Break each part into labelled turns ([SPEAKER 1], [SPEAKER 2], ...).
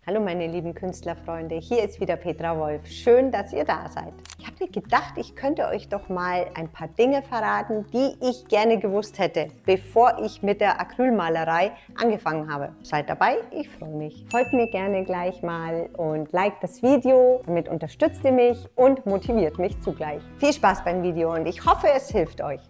[SPEAKER 1] Hallo meine lieben Künstlerfreunde, hier ist wieder Petra Wolf. Schön, dass ihr da seid. Ich habe mir gedacht, ich könnte euch doch mal ein paar Dinge verraten, die ich gerne gewusst hätte, bevor ich mit der Acrylmalerei angefangen habe. Seid dabei, ich freue mich. Folgt mir gerne gleich mal und liked das Video, damit unterstützt ihr mich und motiviert mich zugleich. Viel Spaß beim Video und ich hoffe, es hilft euch.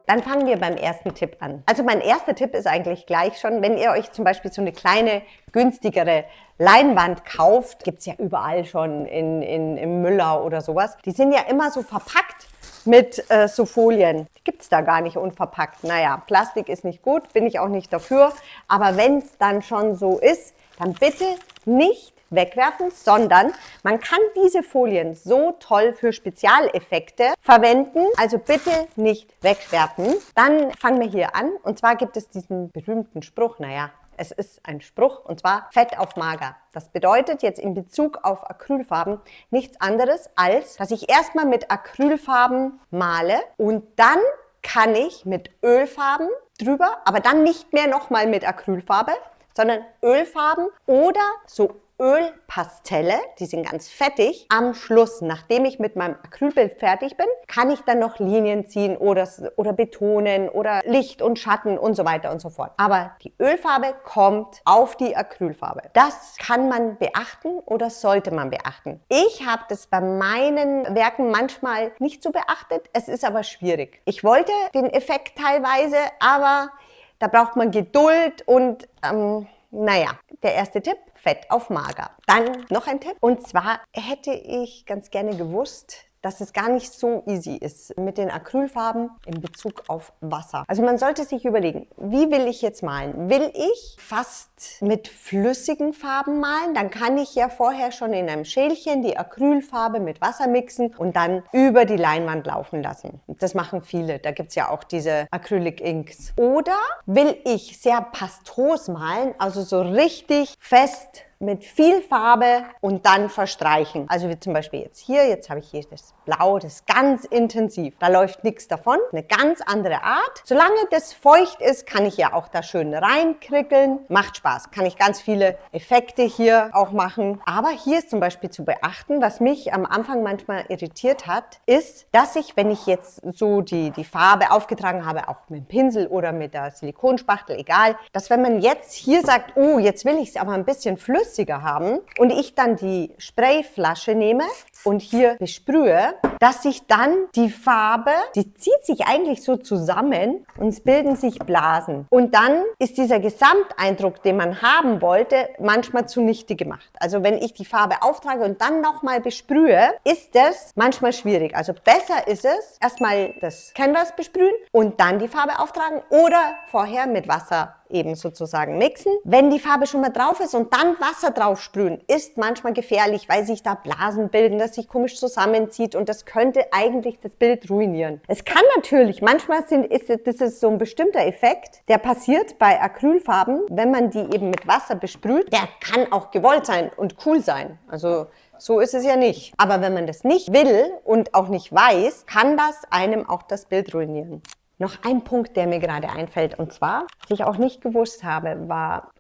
[SPEAKER 1] Dann fangen wir beim ersten Tipp an. Also mein erster Tipp ist eigentlich gleich schon, wenn ihr euch zum Beispiel so eine kleine, günstigere Leinwand kauft, gibt es ja überall schon im Müller oder sowas. Die sind ja immer so verpackt mit so Folien. Die gibt es da gar nicht unverpackt. Naja, Plastik ist nicht gut, bin ich auch nicht dafür. Aber wenn es dann schon so ist, dann bitte nicht wegwerfen, sondern man kann diese Folien so toll für Spezialeffekte verwenden. Also bitte nicht wegwerfen. Dann fangen wir hier an. Und zwar gibt es diesen berühmten Spruch, naja, es ist ein Spruch, und zwar Fett auf mager. Das bedeutet jetzt in Bezug auf Acrylfarben nichts anderes, als dass ich erstmal mit Acrylfarben male und dann kann ich mit Ölfarben drüber, aber dann nicht mehr nochmal mit Acrylfarbe, sondern Ölfarben oder so Ölpastelle, die sind ganz fettig. Am Schluss, nachdem ich mit meinem Acrylbild fertig bin, kann ich dann noch Linien ziehen oder betonen oder Licht und Schatten und so weiter und so fort. Aber die Ölfarbe kommt auf die Acrylfarbe. Das kann man beachten oder sollte man beachten. Ich habe das bei meinen Werken manchmal nicht so beachtet, es ist aber schwierig. Ich wollte den Effekt teilweise, aber da braucht man Geduld und naja, der erste Tipp, Fett auf mager. Dann noch ein Tipp, und zwar hätte ich ganz gerne gewusst, dass es gar nicht so easy ist mit den Acrylfarben in Bezug auf Wasser. Also man sollte sich überlegen, wie will ich jetzt malen? Will ich fast mit flüssigen Farben malen? Dann kann ich ja vorher schon in einem Schälchen die Acrylfarbe mit Wasser mixen und dann über die Leinwand laufen lassen. Das machen viele, da gibt es ja auch diese Acrylic Inks. Oder will ich sehr pastos malen, also so richtig fest mit viel Farbe und dann verstreichen. Also wie zum Beispiel jetzt hier, jetzt habe ich hier das Blau, das ist ganz intensiv. Da läuft nichts davon, eine ganz andere Art. Solange das feucht ist, kann ich ja auch da schön reinkrickeln. Macht Spaß, kann ich ganz viele Effekte hier auch machen. Aber hier ist zum Beispiel zu beachten, was mich am Anfang manchmal irritiert hat, ist, dass ich, wenn ich jetzt so die Farbe aufgetragen habe, auch mit dem Pinsel oder mit der Silikonspachtel, egal, dass wenn man jetzt hier sagt, oh, jetzt will ich es aber ein bisschen flüssiger haben und ich dann die Sprayflasche nehme und hier besprühe, dass sich dann die Farbe, die zieht sich eigentlich so zusammen und es bilden sich Blasen. Und dann ist dieser Gesamteindruck, den man haben wollte, manchmal zunichte gemacht. Also wenn ich die Farbe auftrage und dann nochmal besprühe, ist das manchmal schwierig. Also besser ist es, erstmal das Canvas besprühen und dann die Farbe auftragen oder vorher mit Wasser eben sozusagen mixen. Wenn die Farbe schon mal drauf ist und dann Wasser drauf sprühen, ist manchmal gefährlich, weil sich da Blasen bilden, das sich komisch zusammenzieht und das könnte eigentlich das Bild ruinieren. Es kann natürlich, manchmal das ist so ein bestimmter Effekt, der passiert bei Acrylfarben, wenn man die eben mit Wasser besprüht, der kann auch gewollt sein und cool sein. Also so ist es ja nicht. Aber wenn man das nicht will und auch nicht weiß, kann das einem auch das Bild ruinieren. Noch ein Punkt, der mir gerade einfällt, und zwar, was ich auch nicht gewusst habe,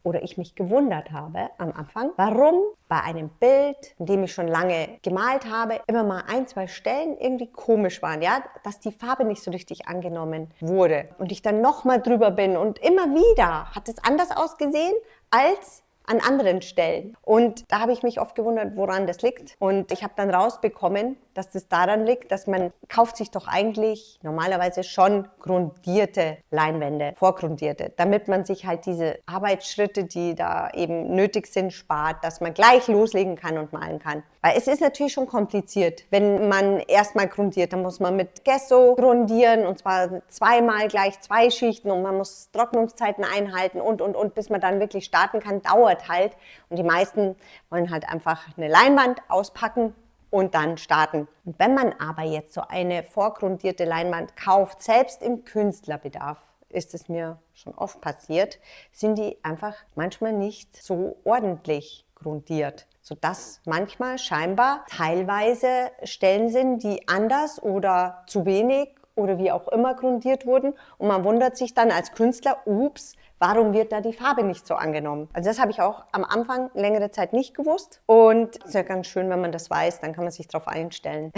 [SPEAKER 1] oder ich mich gewundert habe am Anfang, warum bei einem Bild, in dem ich schon lange gemalt habe, immer mal 1, 2 Stellen irgendwie komisch waren, ja, dass die Farbe nicht so richtig angenommen wurde. Und ich dann nochmal drüber bin und immer wieder hat es anders ausgesehen als an anderen Stellen. Und da habe ich mich oft gewundert, woran das liegt. Und ich habe dann rausbekommen, dass das daran liegt, dass man kauft sich doch eigentlich normalerweise schon grundierte Leinwände, vorgrundierte, damit man sich halt diese Arbeitsschritte, die da eben nötig sind, spart, dass man gleich loslegen kann und malen kann. Weil es ist natürlich schon kompliziert, wenn man erstmal grundiert, dann muss man mit Gesso grundieren und zwar zweimal gleich 2 Schichten und man muss Trocknungszeiten einhalten und bis man dann wirklich starten kann, dauert halt. Und die meisten wollen halt einfach eine Leinwand auspacken und dann starten. Und wenn man aber jetzt so eine vorgrundierte Leinwand kauft, selbst im Künstlerbedarf, ist es mir schon oft passiert, sind die einfach manchmal nicht so ordentlich grundiert, sodass manchmal scheinbar teilweise Stellen sind, die anders oder zu wenig oder wie auch immer grundiert wurden. Und man wundert sich dann als Künstler, ups, warum wird da die Farbe nicht so angenommen? Also das habe ich auch am Anfang längere Zeit nicht gewusst. Und es ist ja ganz schön, wenn man das weiß, dann kann man sich darauf einstellen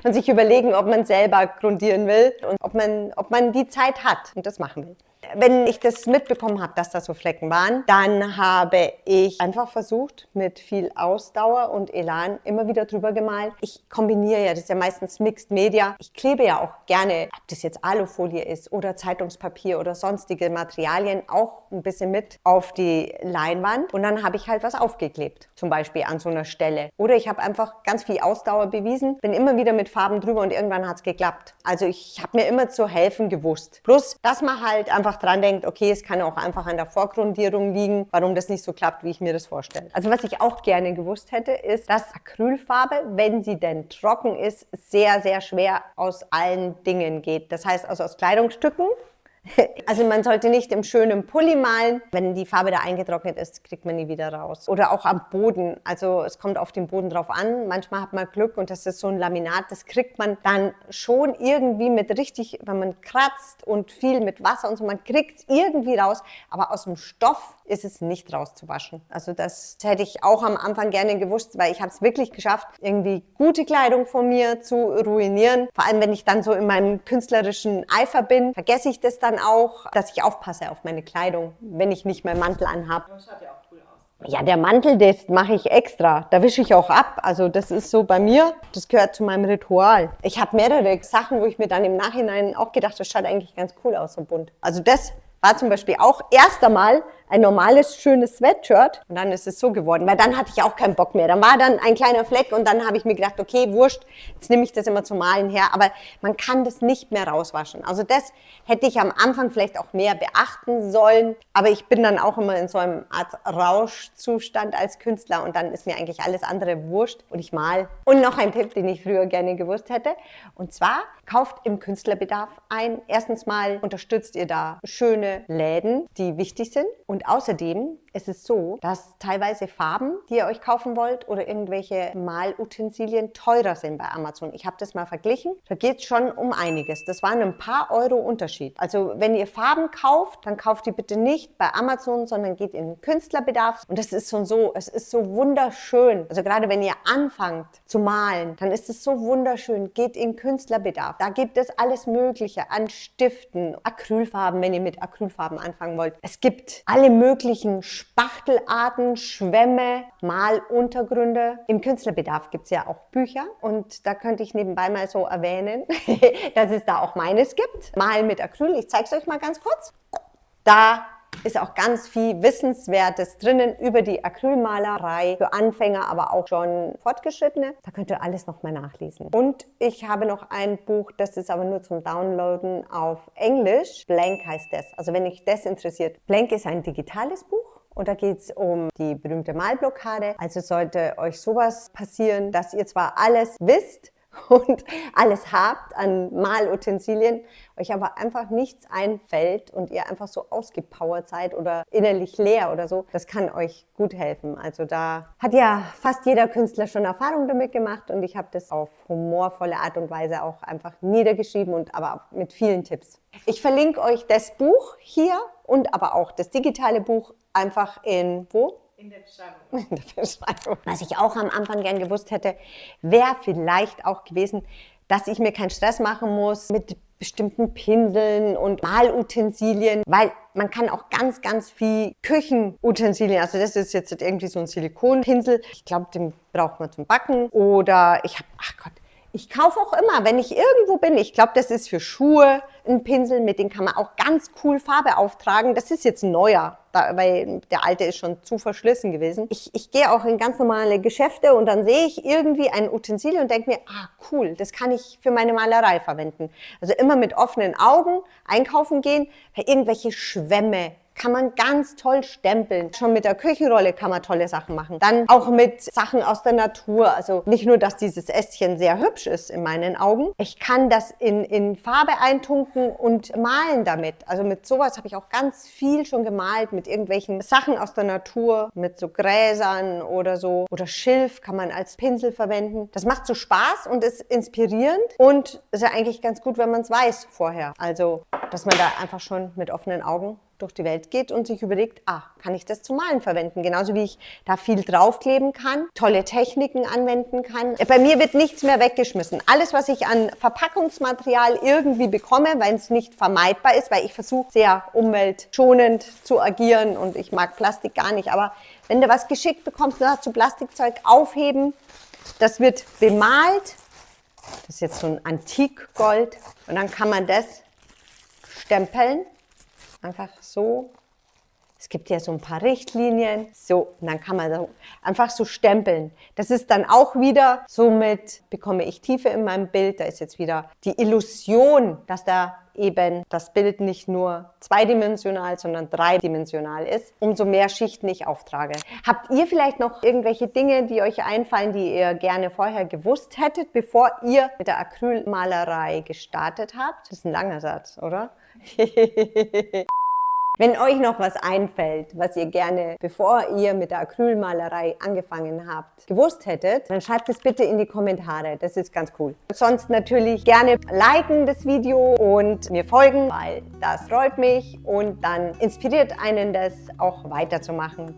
[SPEAKER 1] und sich überlegen, ob man selber grundieren will und ob man die Zeit hat und das machen will. Wenn ich das mitbekommen habe, dass da so Flecken waren, dann habe ich einfach versucht, mit viel Ausdauer und Elan immer wieder drüber gemalt. Ich kombiniere ja, das ist ja meistens Mixed Media. Ich klebe ja auch gerne, ob das jetzt Alufolie ist oder Zeitungspapier oder sonstige Materialien, auch ein bisschen mit auf die Leinwand. Und dann habe ich halt was aufgeklebt, zum Beispiel an so einer Stelle. Oder ich habe einfach ganz viel Ausdauer bewiesen, bin immer wieder mit Farben drüber und irgendwann hat es geklappt. Also ich habe mir immer zu helfen gewusst. Plus, dass man halt einfach dran denkt, okay, es kann auch einfach an der Vorgrundierung liegen, warum das nicht so klappt, wie ich mir das vorstelle. Also was ich auch gerne gewusst hätte, ist, dass Acrylfarbe, wenn sie denn trocken ist, sehr, sehr schwer aus allen Dingen geht. Das heißt also aus Kleidungsstücken. Also man sollte nicht im schönen Pulli malen. Wenn die Farbe da eingetrocknet ist, kriegt man nie wieder raus. Oder auch am Boden. Also es kommt auf den Boden drauf an. Manchmal hat man Glück und das ist so ein Laminat. Das kriegt man dann schon irgendwie mit richtig, wenn man kratzt und viel mit Wasser und so, man kriegt es irgendwie raus. Aber aus dem Stoff ist es nicht rauszuwaschen. Also das hätte ich auch am Anfang gerne gewusst, weil ich habe es wirklich geschafft, irgendwie gute Kleidung von mir zu ruinieren. Vor allem, wenn ich dann so in meinem künstlerischen Eifer bin, vergesse ich das dann auch, dass ich aufpasse auf meine Kleidung, wenn ich nicht meinen Mantel anhabe.
[SPEAKER 2] Das schaut ja auch cool aus.
[SPEAKER 1] Ja, der Mantel, das mache ich extra. Da wische ich auch ab. Also das ist so bei mir, das gehört zu meinem Ritual. Ich habe mehrere Sachen, wo ich mir dann im Nachhinein auch gedacht habe, das schaut eigentlich ganz cool aus, so bunt. Also das war zum Beispiel auch erst einmal ein normales, schönes Sweatshirt und dann ist es so geworden, weil dann hatte ich auch keinen Bock mehr. Dann war dann ein kleiner Fleck und dann habe ich mir gedacht, okay, wurscht, jetzt nehme ich das immer zum Malen her, aber man kann das nicht mehr rauswaschen. Also das hätte ich am Anfang vielleicht auch mehr beachten sollen, aber ich bin dann auch immer in so einem Art Rauschzustand als Künstler und dann ist mir eigentlich alles andere wurscht und ich mal. Und noch ein Tipp, den ich früher gerne gewusst hätte, und zwar kauft im Künstlerbedarf ein. Erstens mal unterstützt ihr da schöne Läden, die wichtig sind. Und außerdem ist es so, dass teilweise Farben, die ihr euch kaufen wollt oder irgendwelche Malutensilien teurer sind bei Amazon. Ich habe das mal verglichen, da geht es schon um einiges. Das waren ein paar Euro Unterschied. Also wenn ihr Farben kauft, dann kauft die bitte nicht bei Amazon, sondern geht in den Künstlerbedarf. Und das ist so, es ist so wunderschön. Also gerade wenn ihr anfangt zu malen, dann ist es so wunderschön. Geht in Künstlerbedarf. Da gibt es alles Mögliche an Stiften, Acrylfarben, wenn ihr mit Acrylfarben anfangen wollt. Es gibt alle möglichen Spachtelarten, Schwämme, Maluntergründe. Im Künstlerbedarf gibt es ja auch Bücher und da könnte ich nebenbei mal so erwähnen, dass es da auch meines gibt. Malen mit Acryl, ich zeige es euch mal ganz kurz. Da ist auch ganz viel Wissenswertes drinnen über die Acrylmalerei für Anfänger, aber auch schon Fortgeschrittene. Da könnt ihr alles nochmal nachlesen. Und ich habe noch ein Buch, das ist aber nur zum Downloaden auf Englisch. Blank heißt das. Also wenn euch das interessiert. Blank ist ein digitales Buch. Und da geht es um die berühmte Malblockade. Also sollte euch sowas passieren, dass ihr zwar alles wisst und alles habt an Malutensilien, euch aber einfach nichts einfällt und ihr einfach so ausgepowert seid oder innerlich leer oder so, das kann euch gut helfen. Also da hat ja fast jeder Künstler schon Erfahrung damit gemacht und ich habe das auf humorvolle Art und Weise auch einfach niedergeschrieben und aber auch mit vielen Tipps. Ich verlinke euch das Buch hier und aber auch das digitale Buch einfach in wo?
[SPEAKER 2] In der Beschreibung.
[SPEAKER 1] In der Beschreibung. Was ich auch am Anfang gern gewusst hätte, wäre vielleicht auch gewesen, dass ich mir keinen Stress machen muss mit bestimmten Pinseln und Malutensilien, weil man kann auch ganz, ganz viel Küchenutensilien, also das ist jetzt irgendwie so ein Silikonpinsel, ich glaube, den braucht man zum Backen oder ich kaufe auch immer, wenn ich irgendwo bin, ich glaube, das ist für Schuhe ein Pinsel, mit dem kann man auch ganz cool Farbe auftragen. Das ist jetzt ein neuer, weil der alte ist schon zu verschlissen gewesen. Ich gehe auch in ganz normale Geschäfte und dann sehe ich irgendwie ein Utensil und denke mir, cool, das kann ich für meine Malerei verwenden. Also immer mit offenen Augen einkaufen gehen, weil irgendwelche Schwämme, kann man ganz toll stempeln. Schon mit der Küchenrolle kann man tolle Sachen machen. Dann auch mit Sachen aus der Natur. Also nicht nur, dass dieses Ästchen sehr hübsch ist in meinen Augen. Ich kann das in Farbe eintunken und malen damit. Also mit sowas habe ich auch ganz viel schon gemalt, mit irgendwelchen Sachen aus der Natur, mit so Gräsern oder so. Oder Schilf kann man als Pinsel verwenden. Das macht so Spaß und ist inspirierend und ist ja eigentlich ganz gut, wenn man es weiß vorher. Also, dass man da einfach schon mit offenen Augen durch die Welt geht und sich überlegt, kann ich das zum Malen verwenden? Genauso wie ich da viel draufkleben kann, tolle Techniken anwenden kann. Bei mir wird nichts mehr weggeschmissen. Alles, was ich an Verpackungsmaterial irgendwie bekomme, weil es nicht vermeidbar ist, weil ich versuche sehr umweltschonend zu agieren und ich mag Plastik gar nicht. Aber wenn du was geschickt bekommst, dann hast du Plastikzeug aufheben, das wird bemalt. Das ist jetzt so ein Antikgold und dann kann man das stempeln. Einfach so. Es gibt ja so ein paar Richtlinien. So, und dann kann man einfach so stempeln. Das ist dann auch wieder, somit bekomme ich Tiefe in meinem Bild. Da ist jetzt wieder die Illusion, dass da eben das Bild nicht nur zweidimensional, sondern dreidimensional ist, umso mehr Schichten ich auftrage. Habt ihr vielleicht noch irgendwelche Dinge, die euch einfallen, die ihr gerne vorher gewusst hättet, bevor ihr mit der Acrylmalerei gestartet habt? Das ist ein langer Satz, oder? Wenn euch noch was einfällt, was ihr gerne, bevor ihr mit der Acrylmalerei angefangen habt, gewusst hättet, dann schreibt es bitte in die Kommentare. Das ist ganz cool. Sonst natürlich gerne liken das Video und mir folgen, weil das freut mich und dann inspiriert einen das auch weiterzumachen.